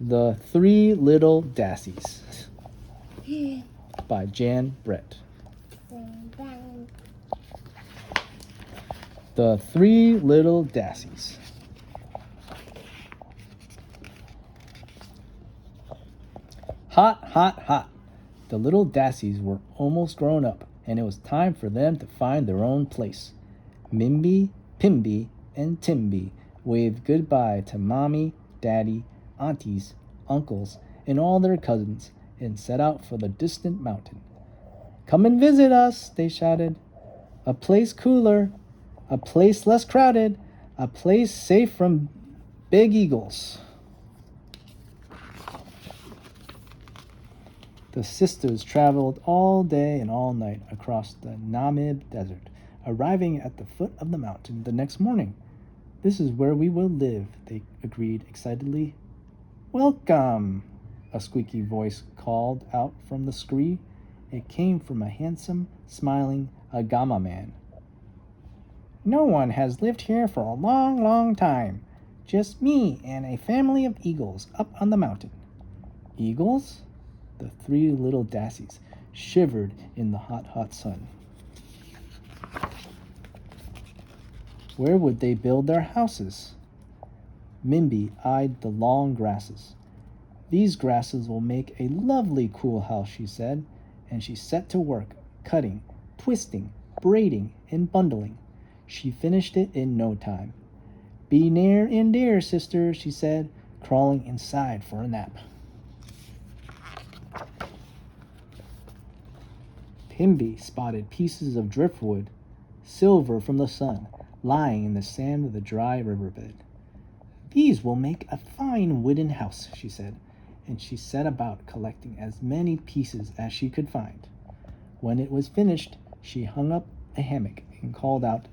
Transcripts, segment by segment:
The Three Little Dassies by Jan Brett. The Three Little Dassies. Hot, hot, hot. The little Dassies were almost grown up, and it was time for them to find their own place. Mimby, Pimby, and Timby waved goodbye to Mommy, Daddy, aunties, uncles, and all their cousins, and set out for the distant mountain. "Come and visit us," they shouted. "A place cooler, a place less crowded, a place safe from big eagles." The sisters traveled all day and all night across the Namib Desert, arriving at the foot of the mountain the next morning. "This is where we will live," they agreed excitedly. "Welcome," a squeaky voice called out from the scree. It came from a handsome, smiling Agama man. "No one has lived here for a long, long time. Just me and a family of eagles up on the mountain." Eagles? The three little Dassies shivered in the hot, hot sun. Where would they build their houses? Mimby eyed the long grasses. "These grasses will make a lovely cool house," she said, and she set to work, cutting, twisting, braiding, and bundling. She finished it in no time. "Be near and dear, sister," she said, crawling inside for a nap. Pimby spotted pieces of driftwood, silver from the sun, lying in the sand of the dry riverbed. "These will make a fine wooden house," she said, and she set about collecting as many pieces as she could find. When it was finished, she hung up a hammock and called out,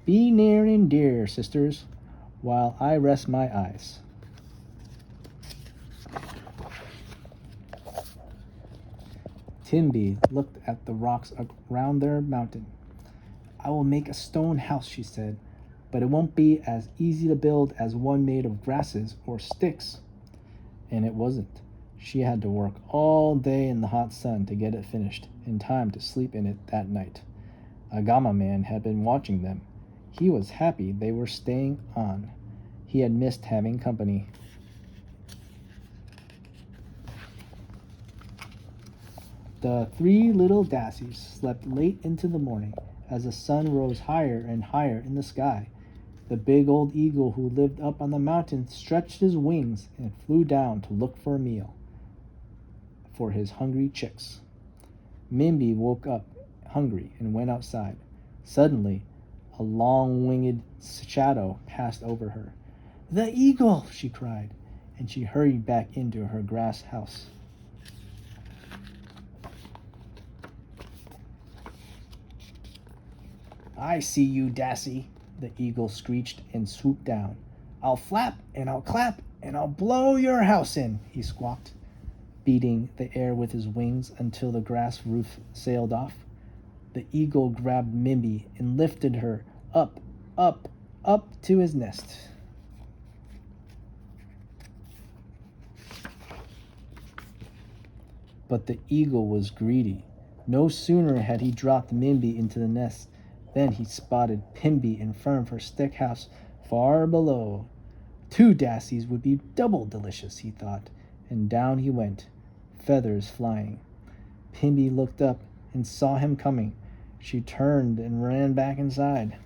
"Be near and dear, sisters, while I rest my eyes." Timby looked at the rocks around their mountain. "I will make a stone house," she said, "but it won't be as easy to build as one made of grasses or sticks." And it wasn't. She had to work all day in the hot sun to get it finished, in time to sleep in it that night. Agama man had been watching them. He was happy they were staying on. He had missed having company. The three little Dassies slept late into the morning as the sun rose higher and higher in the sky. The big old eagle who lived up on the mountain stretched his wings and flew down to look for a meal for his hungry chicks. Mimby woke up hungry and went outside. Suddenly, a long-winged shadow passed over her. "The eagle!" she cried, and she hurried back into her grass house. "I see you, Dassie," the eagle screeched and swooped down. "I'll flap and I'll clap and I'll blow your house in," he squawked, beating the air with his wings until the grass roof sailed off. The eagle grabbed Mimby and lifted her up, up, up to his nest. But the eagle was greedy. No sooner had he dropped Mimby into the nest than he spotted Pimby in front of her stick house far below. Two Dassies would be double delicious, he thought, and down he went, feathers flying. Pimby looked up and saw him coming. She turned and ran back inside.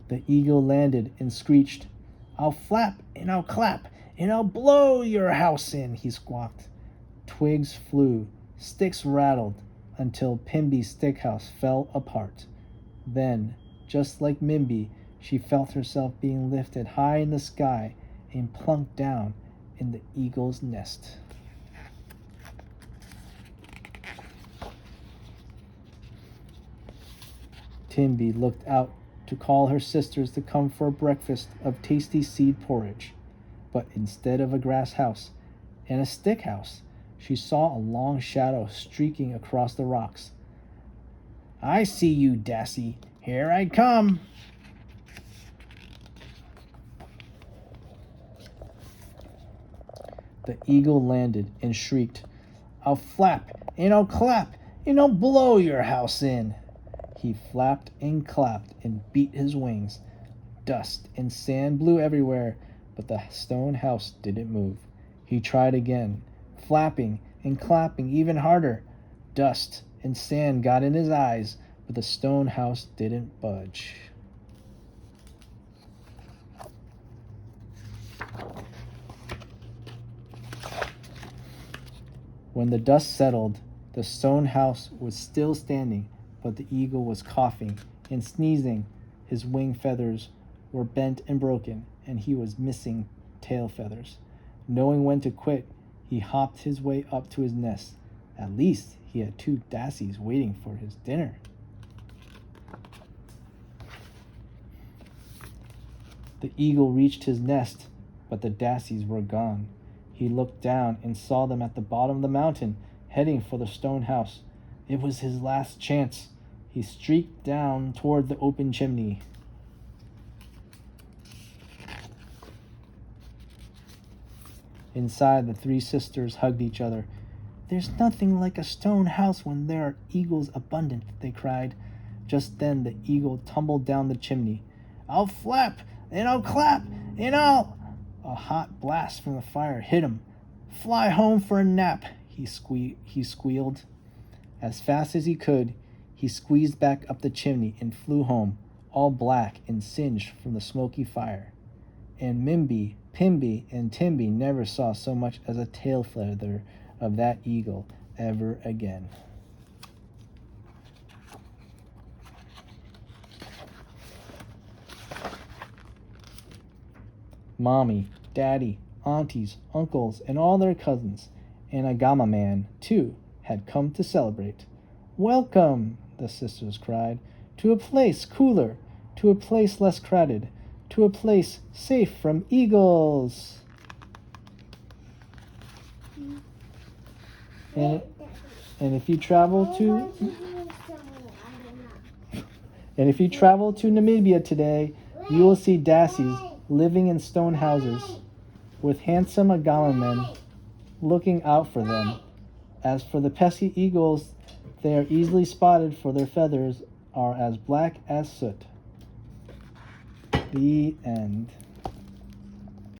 The eagle landed and screeched, "I'll flap and I'll clap and I'll blow your house in," he squawked. Twigs flew, sticks rattled, until Pimby's stick house fell apart. Then, just like Mimby, she felt herself being lifted high in the sky and plunked down in the eagle's nest. Timby looked out to call her sisters to come for a breakfast of tasty seed porridge. But instead of a grass house and a stick house, she saw a long shadow streaking across the rocks. "I see you, Dassie. Here I come." The eagle landed and shrieked, "I'll flap and I'll clap and I'll blow your house in." He flapped and clapped and beat his wings. Dust and sand blew everywhere, but the stone house didn't move. He tried again, flapping and clapping even harder. Dust and sand got in his eyes, but the stone house didn't budge. When the dust settled, the stone house was still standing, but the eagle was coughing and sneezing. His wing feathers were bent and broken, and he was missing tail feathers. Knowing when to quit, he hopped his way up to his nest. At least he had 2 dassies waiting for his dinner. The eagle reached his nest, but the dassies were gone. He looked down and saw them at the bottom of the mountain, heading for the stone house. It was his last chance. He streaked down toward the open chimney. Inside, the 3 sisters hugged each other. "There's nothing like a stone house when there are eagles abundant," they cried. Just then the eagle tumbled down the chimney. "I'll flap, and I'll clap, and I'll—" A hot blast from the fire hit him. "Fly home for a nap," he squealed. As fast as he could, he squeezed back up the chimney and flew home, all black and singed from the smoky fire. And Mimby, Pimby, and Timby never saw so much as a tail feather of that eagle ever again. Mommy, Daddy, aunties, uncles, and all their cousins, and a Gama man, too, had come to celebrate. "Welcome," the sisters cried, "to a place cooler, to a place less crowded, to a place safe from eagles." And if you travel to Namibia today, you will see dassies living in stone houses with handsome Agama men looking out for them. As for the pesky eagles, they are easily spotted, for their feathers are as black as soot. The end.